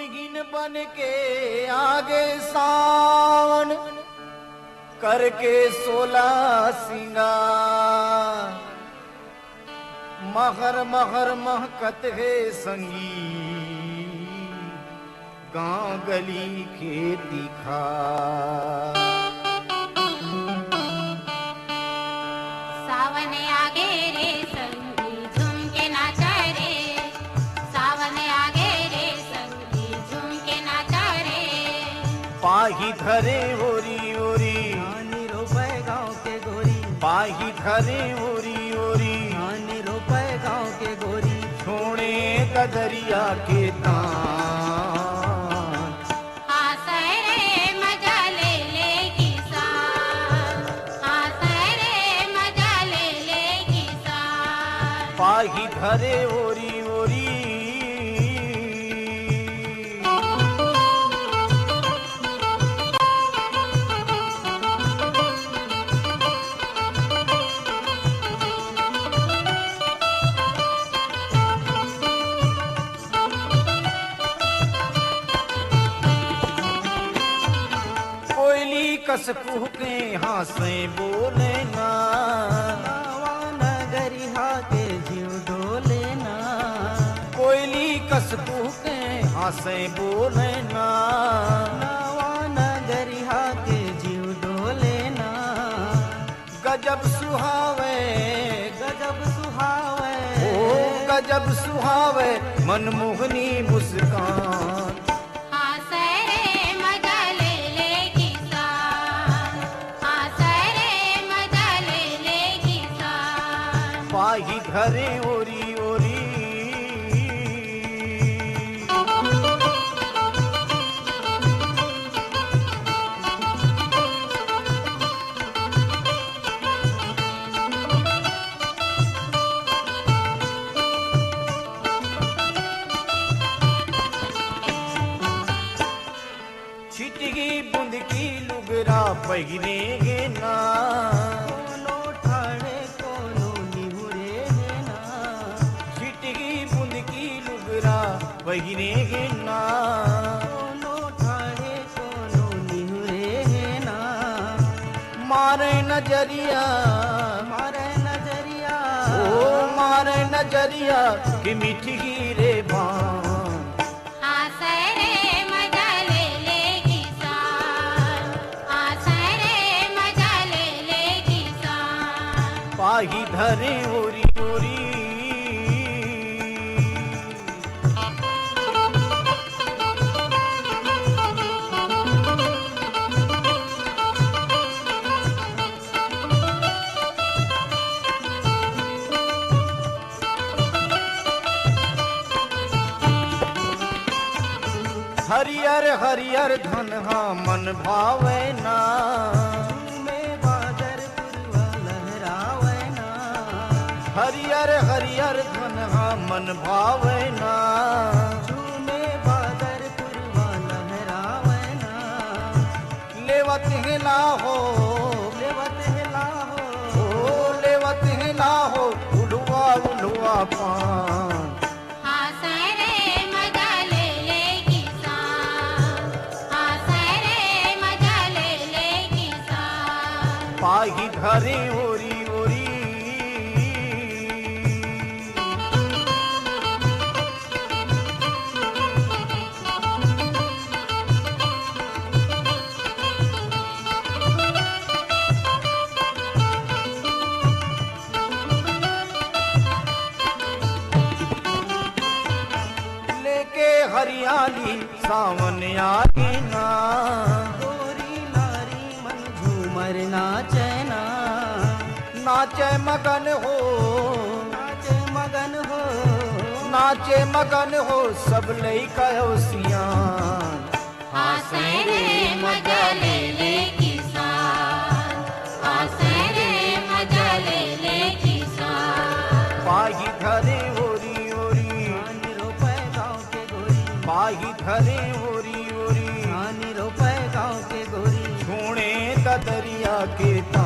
Begin बन के आगे सावन करके 16 सिंगार मगर मगर महकत है संगी गांव गली खेती खार। सावन आगे रे संगी झूम के नाचा रे, सावन आगे रे संगी झूम के नाचा रे। पाही धरे ओरी ओरी धानी रोपे गाँव के गोरी, पाही धरे ओरी ओरी धानी रोपे गाँव के गोरी, छोड़े कदरिया के तान। हासै रे मजा ले ले किसान, हासै रे मजा ले ले किसान। पाही धरे ओरी ओरी कोयली कस कुहके हासे बोले ना, नावा नगरिया के जीव डोले ना, कोयली कस कुहके हासे बोले ना। नावा नगरिया के जीव डोले ना, गजब सुहावे गजब सुहावे, ओ गजब सुहावे मनमोहनी मुस्कान। हासै रे मजा ले ले किसान, हासै रे मजा ले ले किसान। पाही धरे ओरी ओरी छिटकी बूंद की लुगरा पहिरेंगे ना, कोनो ठाणे कोनो निहुरे है ना, छिटकी बूंद की लुगरा पहिरेंगे ना। कोनो ठाणे कोनो निहुरे है ना, मारे नजरिया मारे नजरिया, ओ मारे नजरिया कि मीठी रे बान। हासै रे मजा ले ले किसान, हासै रे मजा ले ले किसान। पाही धरे ओरी ओरी हरियर हरियर धनहा मन भावे ना, में बादर पुरवा लहरावे ना, हरियर हरियर धनहा मन भावे ना। झूमे बादर पुरवा लहरावे ना, लेवत हिला हो लेवत हिला हो, ओ लेवत हिला हो उलुआ उलुआ पान। हासै रे मजा ले ले किसान, हासै रे मजा ले ले किसान। पाही धरे ओरी ओरी लेके हरियाली सावन आगे ना, गोरी नारी मन झूमर नाचे ना, नाचे मगन हो नाचे मगन हो, नाचे मगन हो सब लइका सियान। हासै रे मजा ले ले किसान, हासै रे मजा ले ले किसान। पाही धरे ओरी ओरी धानी रोपे गाँव के गोरी, पाही धरे ओरी ओरी धानी रोपे गाँव के गोरी, छोड़े दरिया के तान।